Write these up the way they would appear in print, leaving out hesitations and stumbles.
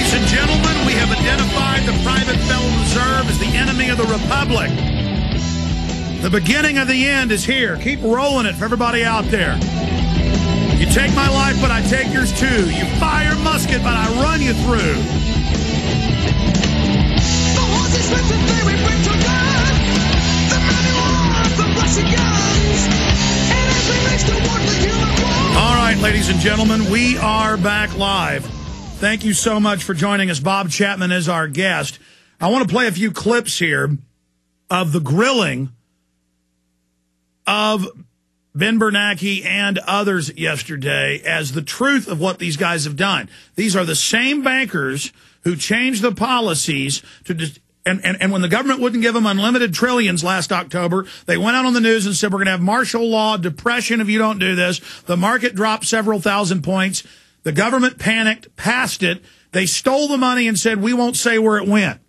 Ladies and gentlemen, we have identified the private Federal Reserve as the enemy of the Republic. The beginning of the end is here. Keep rolling it for everybody out there. You take my life, but I take yours too. You fire musket, but I run you through. The horses with the day we bring to God. The manual of the Russian guns. And as we mix the war with human war. All right, ladies and gentlemen, we are back live. Thank you so much for joining us. Bob Chapman is our guest. I want to play a few clips here of the grilling of Ben Bernanke and others yesterday as the truth of what these guys have done. These are the same bankers who changed the policies to and when the government wouldn't give them unlimited trillions last October, they went out on the news and said, we're going to have martial law, depression if you don't do this. The market dropped several thousand points. The government panicked, passed it. They stole the money and said, we won't say where it went.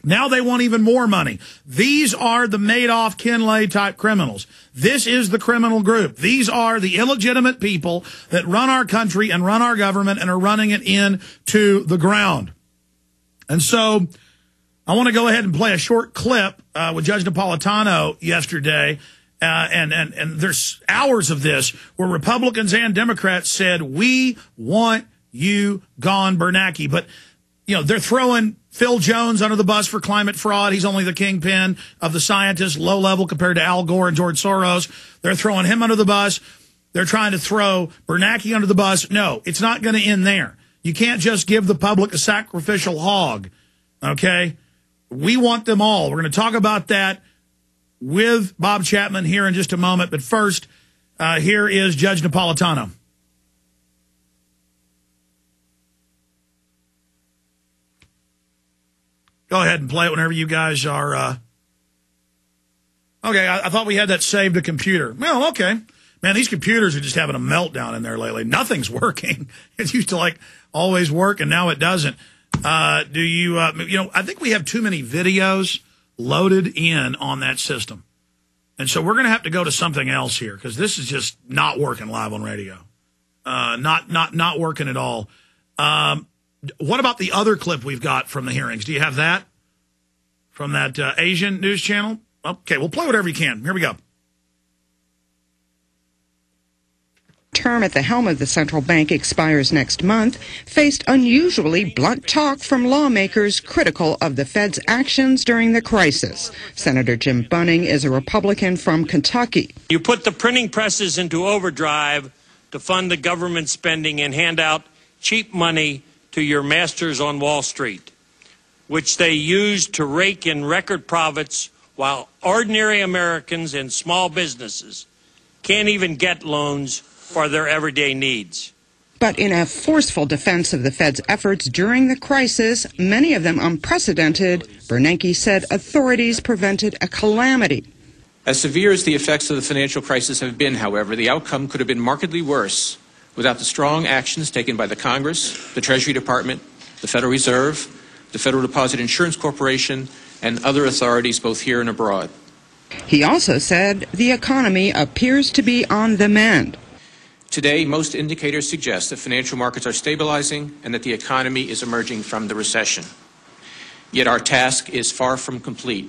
Now they want even more money. These are the Madoff, Kinlay type criminals. This is the criminal group. These are the illegitimate people that run our country and run our government and are running it into the ground. And so I want to go ahead and play a short clip with Judge Napolitano yesterday. And there's hours of this where Republicans and Democrats said, we want you gone, Bernanke. But, you know, they're throwing Phil Jones under the bus for climate fraud. He's only the kingpin of the scientists, low level compared to Al Gore and George Soros. They're throwing him under the bus. They're trying to throw Bernanke under the bus. No, it's not going to end there. You can't just give the public a sacrificial hog, okay? We want them all. We're going to talk about that with Bob Chapman here in just a moment. But first, here is Judge Napolitano. Go ahead and play it whenever you guys are. Okay, I thought we had that saved to computer. Well, okay. Man, these computers are just having a meltdown in there lately. Nothing's working. It used to, like, always work, and now it doesn't. Do you, you know, I think we have too many videos loaded in on that system. And so we're going to have to go to something else here because this is just not working live on radio. Not working at all. What about the other clip we've got from the hearings? Do you have that from that Asian news channel? Okay, we'll play whatever you can. Here we go. Term at the helm of the central bank expires next month, faced unusually blunt talk from lawmakers critical of the Fed's actions during the crisis. Senator Jim Bunning is a Republican from Kentucky. You put the printing presses into overdrive to fund the government spending and hand out cheap money to your masters on Wall Street, which they use to rake in record profits while ordinary Americans and small businesses can't even get loans for their everyday needs. But in a forceful defense of the Fed's efforts during the crisis, many of them unprecedented, Bernanke said authorities prevented a calamity. As severe as the effects of the financial crisis have been, however, the outcome could have been markedly worse without the strong actions taken by the Congress, the Treasury Department, the Federal Reserve, the Federal Deposit Insurance Corporation, and other authorities both here and abroad. He also said the economy appears to be on the mend. Today, most indicators suggest that financial markets are stabilizing and that the economy is emerging from the recession. Yet our task is far from complete.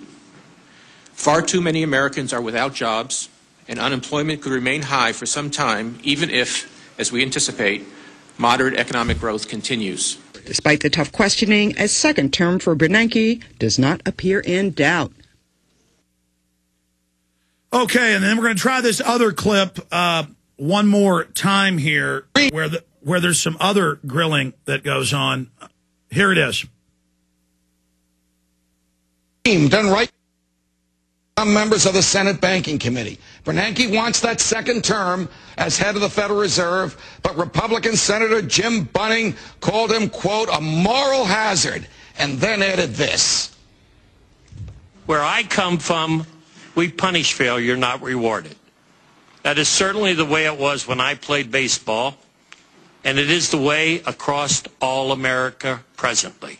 Far too many Americans are without jobs, and unemployment could remain high for some time, even if, as we anticipate, moderate economic growth continues. Despite the tough questioning, a second term for Bernanke does not appear in doubt. Okay, and then we're going to try this other clip one more time here where there's some other grilling that goes on. Here it is. Done right. Some members of the Senate Banking Committee. Bernanke wants that second term as head of the Federal Reserve, but Republican Senator Jim Bunning called him, quote, a moral hazard, and then added this. Where I come from, we punish failure, not reward it. That is certainly the way it was when I played baseball, and it is the way across all America presently.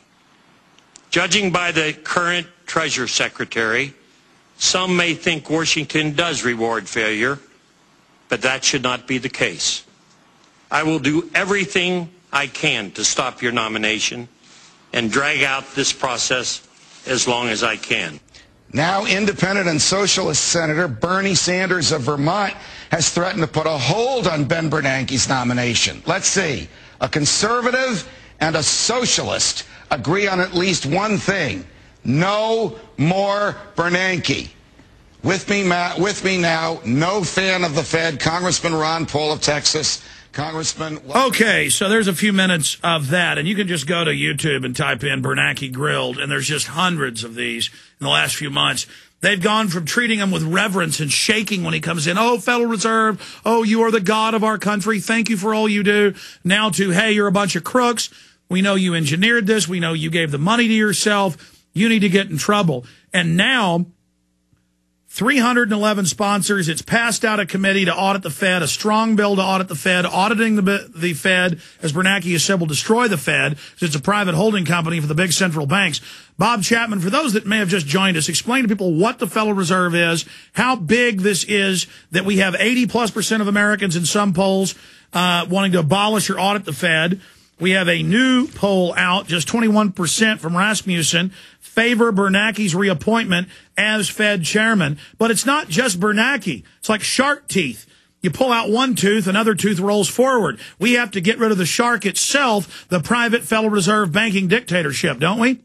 Judging by the current Treasury Secretary, some may think Washington does reward failure, but that should not be the case. I will do everything I can to stop your nomination, and drag out this process as long as I can. Now, independent and socialist Senator Bernie Sanders of Vermont has threatened to put a hold on Ben Bernanke's nomination. Let's see. A conservative and a socialist agree on at least one thing: no more Bernanke. With me now, no fan of the Fed, Congressman Ron Paul of Texas. Congressman. Okay, so there's a few minutes of that, and you can just go to YouTube and type in Bernanke grilled, and there's just hundreds of these in the last few months. They've gone from treating him with reverence and shaking when he comes in. Oh, Federal Reserve. Oh, you are the God of our country. Thank you for all you do. Now to, hey, you're a bunch of crooks. We know you engineered this. We know you gave the money to yourself. You need to get in trouble. And now 311 sponsors. It's passed out a committee to audit the Fed, a strong bill to audit the Fed, auditing the Fed, as Bernanke has said, will destroy the Fed, because it's a private holding company for the big central banks. Bob Chapman, for those that may have just joined us, explain to people what the Federal Reserve is, how big this is, that we have 80+% of Americans in some polls wanting to abolish or audit the Fed. We have a new poll out, just 21% from Rasmussen, favor Bernanke's reappointment as Fed chairman. But it's not just Bernanke. It's like shark teeth. You pull out one tooth, another tooth rolls forward. We have to get rid of the shark itself, the private Federal Reserve banking dictatorship, don't we?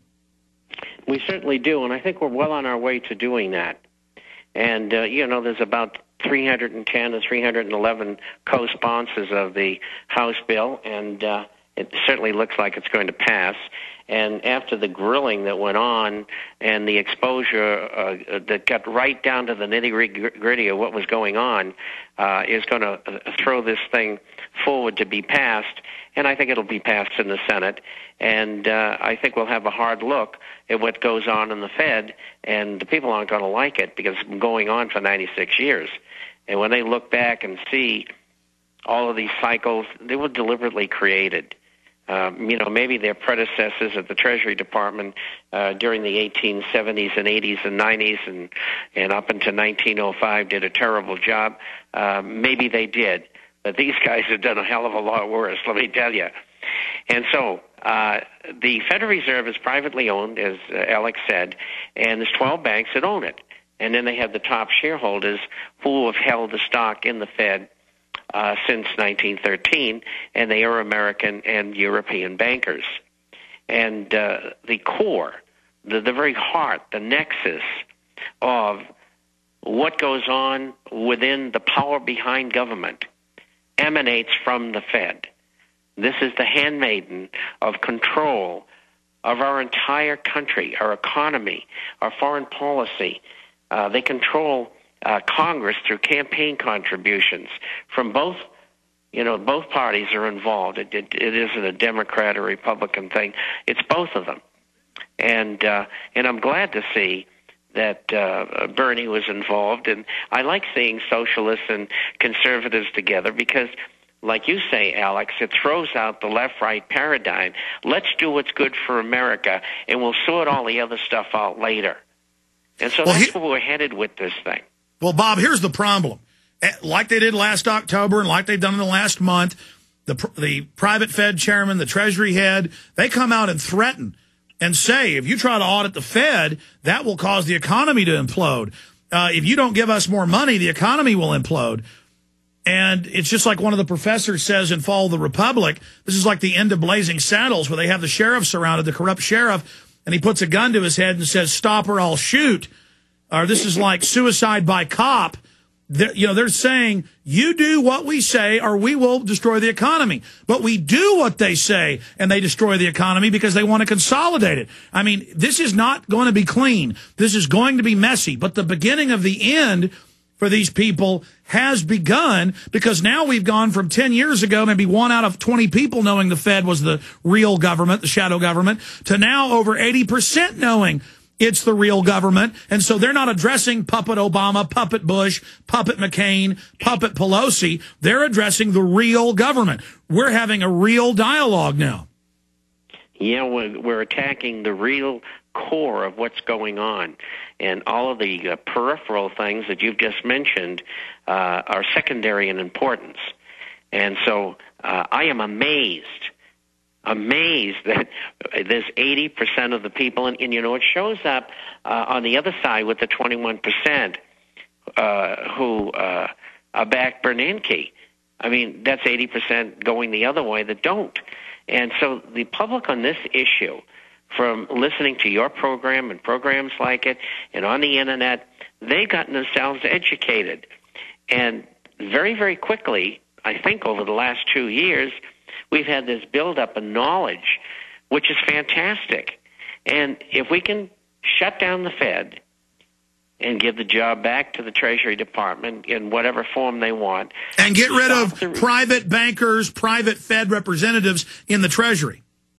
We certainly do, and I think we're well on our way to doing that. And, there's about 310 to 311 co-sponsors of the House bill, and it certainly looks like it's going to pass. And after the grilling that went on and the exposure that got right down to the nitty-gritty of what was going on, is going to throw this thing forward to be passed. And I think it'll be passed in the Senate. And I think we'll have a hard look at what goes on in the Fed. And the people aren't going to like it because it's been going on for 96 years. And when they look back and see all of these cycles, they were deliberately created. Maybe their predecessors at the Treasury Department during the 1870s and 80s and 90s and up until 1905 did a terrible job. Maybe they did. But these guys have done a hell of a lot worse, let me tell you. And so the Federal Reserve is privately owned, as Alex said, and there's 12 banks that own it. And then they have the top shareholders who have held the stock in the Fed since 1913, and they are American and European bankers. And the core, the very heart, the nexus of what goes on within the power behind government emanates from the Fed. This is the handmaiden of control of our entire country, our economy, our foreign policy. They control Congress through campaign contributions from both. Both parties are involved. It isn't a Democrat or Republican thing. It's both of them. And I'm glad to see that Bernie was involved. And I like seeing socialists and conservatives together because, like you say, Alex, it throws out the left-right paradigm. Let's do what's good for America, and we'll sort all the other stuff out later. And so that's where we're headed with this thing. Well, Bob, here's the problem. Like they did last October and like they've done in the last month, the private Fed chairman, the Treasury head, they come out and threaten and say, if you try to audit the Fed, that will cause the economy to implode. If you don't give us more money, the economy will implode. And it's just like one of the professors says in Fall of the Republic, this is like the end of Blazing Saddles, where they have the sheriff surrounded, the corrupt sheriff, and he puts a gun to his head and says, stop or I'll shoot. Or this is like suicide by cop. They're saying, you do what we say or we will destroy the economy. But we do what they say and they destroy the economy because they want to consolidate it. I mean, this is not going to be clean. This is going to be messy. But the beginning of the end for these people has begun, because now we've gone from 10 years ago, maybe 1 out of 20 people knowing the Fed was the real government, the shadow government, to now over 80% knowing it's the real government. And so they're not addressing puppet Obama, puppet Bush, puppet McCain, puppet Pelosi. They're addressing the real government. We're having a real dialogue now. Yeah, we're attacking the real core of what's going on. And all of the peripheral things that you've just mentioned are secondary in importance. And so I am amazed amazed that there's 80% of the people, and you know, it shows up on the other side with the 21% who back Bernanke. I mean, that's 80% going the other way that don't. And so the public on this issue, from listening to your program and programs like it and on the internet, they've gotten themselves educated. And very, very quickly, I think over the last 2 years, we've had this buildup of knowledge, which is fantastic. And if we can shut down the Fed and give the job back to the Treasury Department in whatever form they want. And get rid of private bankers, private Fed representatives in the Treasury.